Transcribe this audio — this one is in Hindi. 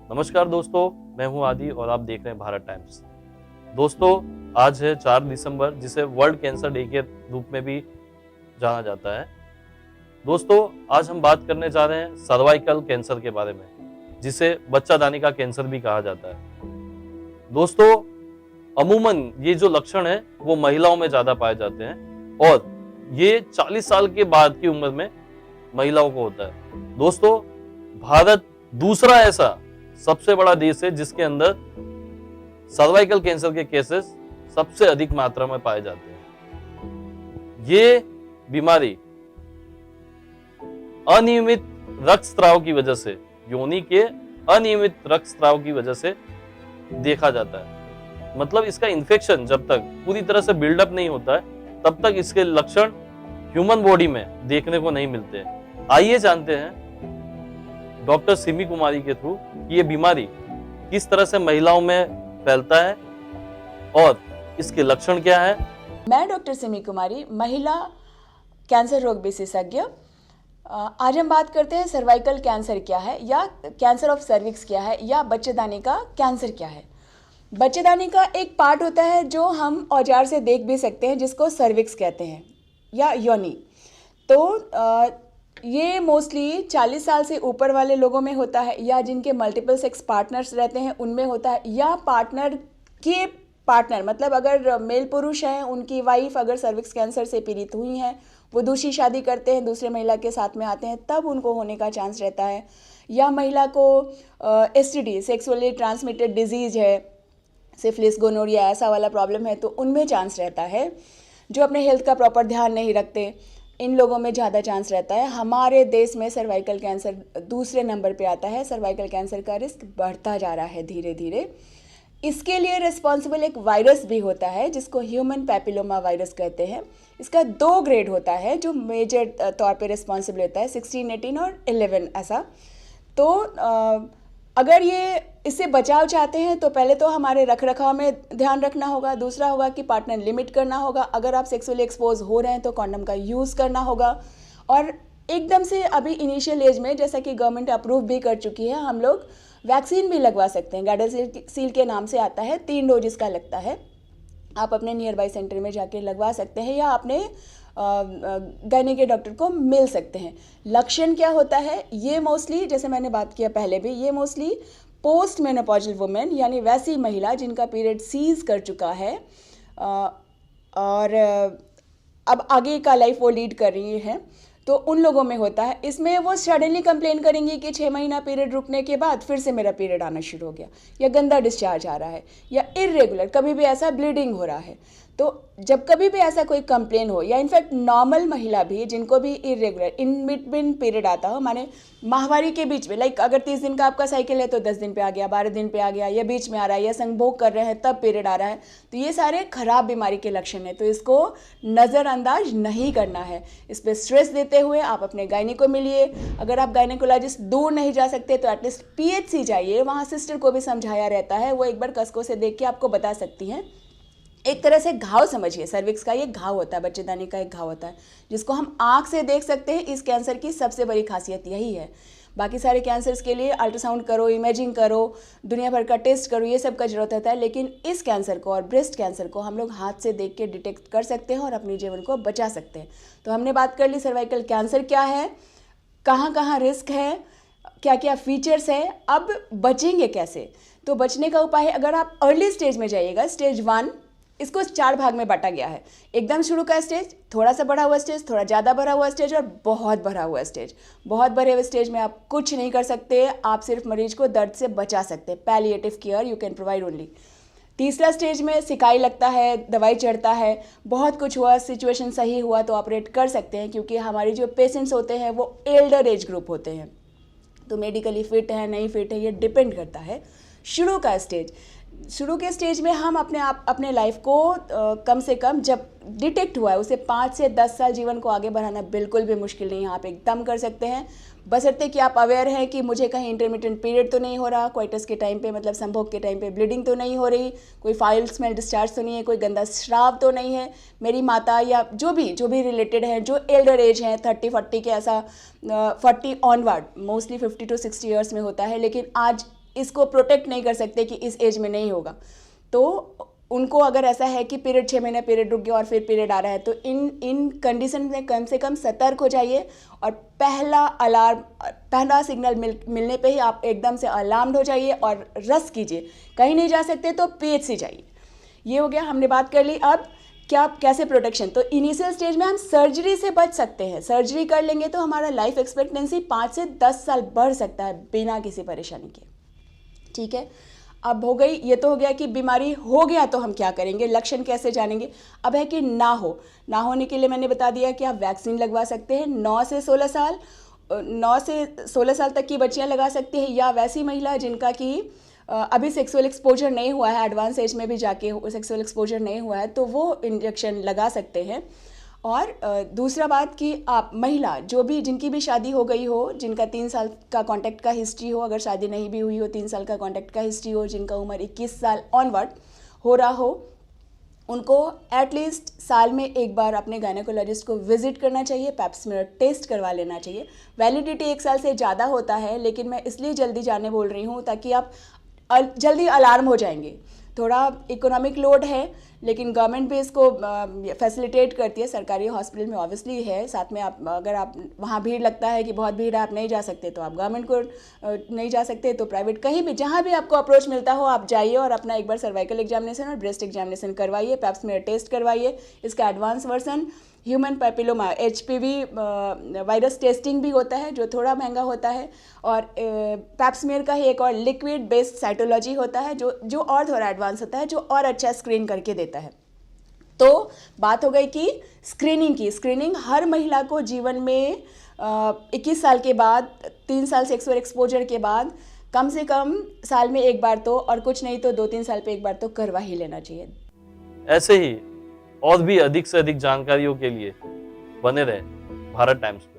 नमस्कार दोस्तों, मैं हूं आदि और आप देख रहे हैं भारत टाइम्स। दोस्तों, आज है 4 दिसंबर, जिसे वर्ल्ड कैंसर डे के रूप में भी जाना जाता है। दोस्तों, आज हम बात करने जा रहे हैं सर्वाइकल कैंसर के बारे में, जिसे बच्चादानी का कैंसर भी कहा जाता है। दोस्तों, अमूमन ये जो लक्षण है वो महिलाओं में ज्यादा पाए जाते हैं और ये 40 साल के बाद की उम्र में महिलाओं को होता है। दोस्तों, भारत दूसरा ऐसा सबसे बड़ा देश है जिसके अंदर सर्वाइकल कैंसर के केसेस सबसे अधिक मात्रा में पाए जाते हैं। ये बीमारी अनियमित रक्तस्राव की वजह से, योनि के अनियमित रक्तस्राव की वजह से देखा जाता है। मतलब इसका इन्फेक्शन जब तक पूरी तरह से बिल्डअप नहीं होता है, तब तक इसके लक्षण ह्यूमन बॉडी में देखने को नहीं मिलते। आइए जानते हैं डॉक्टर सिमी कुमारी के थ्रू कि ये बीमारी किस तरह से महिलाओं में फैलता है और इसके लक्षण क्या है। मैं डॉक्टर सिमी कुमारी, महिला कैंसर रोग विशेषज्ञ। आज हम बात करते हैं सर्वाइकल कैंसर क्या है, या कैंसर ऑफ सर्विक्स क्या है, या बच्चेदानी का कैंसर क्या है। बच्चेदानी का एक पार्ट होता है जो हम औजार से देख भी सकते हैं, जिसको सर्विक्स कहते हैं या योनि। तो ये मोस्टली 40 साल से ऊपर वाले लोगों में होता है, या जिनके मल्टीपल सेक्स पार्टनर्स रहते हैं उनमें होता है, या पार्टनर के पार्टनर, मतलब अगर मेल पुरुष हैं, उनकी वाइफ अगर सर्विक्स कैंसर से पीड़ित हुई हैं, वो दूसरी शादी करते हैं, दूसरे महिला के साथ में आते हैं, तब उनको होने का चांस रहता है। या महिला को STD, सेक्सुअली ट्रांसमिटेड डिजीज है, सिफिलिस, गोनोरिया, ऐसा वाला प्रॉब्लम है, तो उनमें चांस रहता है। जो अपने हेल्थ का प्रॉपर ध्यान नहीं रखते, इन लोगों में ज़्यादा चांस रहता है। हमारे देश में सर्वाइकल कैंसर दूसरे नंबर पे आता है। सर्वाइकल कैंसर का रिस्क बढ़ता जा रहा है धीरे धीरे। इसके लिए रिस्पॉन्सिबल एक वायरस भी होता है, जिसको ह्यूमन पैपिलोमा वायरस कहते हैं। इसका 2 ग्रेड होता है जो मेजर तौर पे रिस्पॉन्सिबल होता है, 16, 18 और 11 ऐसा। तो अगर ये इससे बचाव चाहते हैं तो पहले तो हमारे रखरखाव में ध्यान रखना होगा। दूसरा होगा कि पार्टनर लिमिट करना होगा। अगर आप सेक्सुअली एक्सपोज हो रहे हैं तो कॉन्डम का यूज़ करना होगा। और एकदम से अभी इनिशियल एज में, जैसा कि गवर्नमेंट अप्रूव भी कर चुकी है, हम लोग वैक्सीन भी लगवा सकते हैं। गार्डासिल के नाम से आता है, 3 डोज इसका लगता है। आप अपने नियर बाई सेंटर में जाके लगवा सकते हैं, या अपने गायनी के डॉक्टर को मिल सकते हैं। लक्षण क्या होता है, ये मोस्टली, जैसे मैंने बात किया पहले भी, ये मोस्टली पोस्ट मेनोपॉजल वुमेन, यानी वैसी महिला जिनका पीरियड सीज कर चुका है और अब आगे का लाइफ वो लीड कर रही है, तो उन लोगों में होता है। इसमें वो सडनली कंप्लेन करेंगी कि 6 महीना पीरियड रुकने के बाद फिर से मेरा पीरियड आना शुरू हो गया, या गंदा डिस्चार्ज आ रहा है, या इरेगुलर, कभी भी ऐसा ब्लीडिंग हो रहा है। तो जब कभी भी ऐसा कोई कंप्लेन हो, या इनफैक्ट नॉर्मल महिला भी जिनको भी इरेगुलर इन बिटवीन पीरियड आता हो, माने माहवारी के बीच में, लाइक अगर 30 दिन का आपका साइकिल है तो 10 दिन पे आ गया, 12 दिन पे आ गया, या बीच में आ रहा है, या संभोग कर रहे हैं तब पीरियड आ रहा है, तो ये सारे खराब बीमारी के लक्षण हैं। तो इसको नज़रअंदाज नहीं करना है। इस पर स्ट्रेस देते हुए आप अपने गायनी को मिलिए। अगर आप गायनेकोलॉजिस्ट दूर नहीं जा सकते तो एटलीस्ट PHC जाइए, वहाँ सिस्टर को भी समझाया रहता है, वो एक बार कसको से देख के आपको बता सकती हैं। एक तरह से घाव समझिए, सर्विक्स का ये घाव होता है, बच्चेदानी का एक घाव होता है, जिसको हम आँख से देख सकते हैं। इस कैंसर की सबसे बड़ी खासियत यही है। बाकी सारे कैंसर्स के लिए अल्ट्रासाउंड करो, इमेजिंग करो, दुनिया भर का टेस्ट करो, ये सब का जरूरत होता है, लेकिन इस कैंसर को और ब्रेस्ट कैंसर को हम लोग हाथ से देख के डिटेक्ट कर सकते हैं और अपने जीवन को बचा सकते हैं। तो हमने बात कर ली सर्वाइकल कैंसर क्या है, कहाँ कहाँ रिस्क है, क्या क्या फीचर्स है, अब बचेंगे कैसे। तो बचने का उपाय है, अगर आप अर्ली स्टेज में जाइएगा, स्टेज 1, इसको 4 भाग में बांटा गया है। एकदम शुरू का स्टेज, थोड़ा सा बढ़ा हुआ स्टेज, थोड़ा ज़्यादा बढ़ा हुआ स्टेज, और बहुत बढ़ा हुआ स्टेज। बहुत बढ़े हुए स्टेज में आप कुछ नहीं कर सकते, आप सिर्फ मरीज को दर्द से बचा सकते हैं। Palliative care you can provide only. तीसरा स्टेज में सिकाई लगता है, दवाई चढ़ता है, बहुत कुछ हुआ, सिचुएशन सही हुआ तो ऑपरेट कर सकते हैं, क्योंकि हमारी जो पेशेंट्स होते हैं वो एल्डर एज ग्रुप होते हैं, तो मेडिकली फिट है नहीं फिट है ये डिपेंड करता है। शुरू का स्टेज, शुरू के स्टेज में हम अपने लाइफ को कम से कम, जब डिटेक्ट हुआ है, उसे 5 से 10 साल जीवन को आगे बढ़ाना बिल्कुल भी मुश्किल नहीं है। आप एकदम कर सकते हैं, बशर्ते कि आप अवेयर हैं कि मुझे कहीं इंटरमिटेंट पीरियड तो नहीं हो रहा, क्वाइटस के टाइम पे, मतलब संभोग के टाइम पे ब्लीडिंग तो नहीं हो रही, कोई फाइल स्मेल डिस्चार्ज तो नहीं है, कोई गंदा श्राव तो नहीं है, मेरी माता या जो भी रिलेटेड हैं, जो एल्डर एज हैं, 30-40 के, ऐसा 40 ऑनवर्ड, मोस्टली 50 to 60 ईयर्स में होता है, लेकिन आज इसको प्रोटेक्ट नहीं कर सकते कि इस एज में नहीं होगा। तो उनको अगर ऐसा है कि पीरियड 6 महीने पीरियड रुक गया और फिर पीरियड आ रहा है, तो इन कंडीशन में कम से कम सतर्क हो जाइए और पहला सिग्नल मिलने पे ही आप एकदम से अलार्म्ड हो जाइए और रस कीजिए। कहीं नहीं जा सकते तो PHC जाइए। ये हो गया, हमने बात कर ली। अब कैसे प्रोटेक्शन, तो इनिशियल स्टेज में हम सर्जरी से बच सकते हैं। सर्जरी कर लेंगे तो हमारा लाइफ एक्सपेक्टेंसी 5 से 10 साल बढ़ सकता है बिना किसी परेशानी के। ठीक है, अब हो गई, ये तो हो गया कि बीमारी हो गया तो हम क्या करेंगे, लक्षण कैसे जानेंगे। अब है कि ना होने के लिए मैंने बता दिया कि आप वैक्सीन लगवा सकते हैं। 9 से 16 साल तक की बच्चियां लगा सकती हैं, या वैसी महिला जिनका कि अभी सेक्सुअल एक्सपोजर नहीं हुआ है, एडवांस एज में भी जाके सेक्सुअल एक्सपोजर नहीं हुआ है, तो वो इंजेक्शन लगा सकते हैं। और दूसरा बात कि आप महिला जो भी जिनकी भी शादी हो गई हो, जिनका 3 साल का कांटेक्ट का हिस्ट्री हो, अगर शादी नहीं भी हुई हो 3 साल का कांटेक्ट का हिस्ट्री हो, जिनका उम्र 21 साल ऑनवर्ड हो रहा हो, उनको एटलीस्ट साल में एक बार अपने गायनेकोलॉजिस्ट को विजिट करना चाहिए, पैप स्मीयर टेस्ट करवा लेना चाहिए। वैलिडिटी 1 साल से ज़्यादा होता है, लेकिन मैं इसलिए जल्दी जाने बोल रही हूँ ताकि आप जल्दी अलार्म हो जाएंगे। थोड़ा इकोनॉमिक लोड है, लेकिन गवर्नमेंट भी इसको फैसिलिटेट करती है। सरकारी हॉस्पिटल में ऑब्वियसली है, साथ में आप अगर आप वहाँ भीड़ लगता है कि बहुत भीड़ है आप नहीं जा सकते, तो आप गवर्नमेंट को नहीं जा सकते तो प्राइवेट, कहीं भी जहाँ भी आपको अप्रोच मिलता हो आप जाइए और अपना एक बार सर्वाइकल एग्जामिनेशन और ब्रेस्ट एग्जामिनेशन करवाइए, पैप स्मीयर टेस्ट करवाइए। इसका advance version human papilloma HPV virus testing भी होता है, जो थोड़ा महंगा होता है, और पैप स्मीयर का ही एक और लिक्विड बेस्ड साइटोलॉजी होता है जो और थोड़ा एडवांस होता है, जो और अच्छा स्क्रीन करके देता है। तो बात हो गई कि स्क्रीनिंग हर महिला को जीवन में 21 साल के बाद, 3 साल सेक्सुअल एक्सपोजर के बाद कम से कम साल में एक बार तो, और कुछ नहीं तो 2-3 साल पे एक बार तो करवा ही लेना चाहिए। ऐसे ही और भी अधिक से अधिक जानकारियों के लिए बने रहें भारत टाइम्स पे।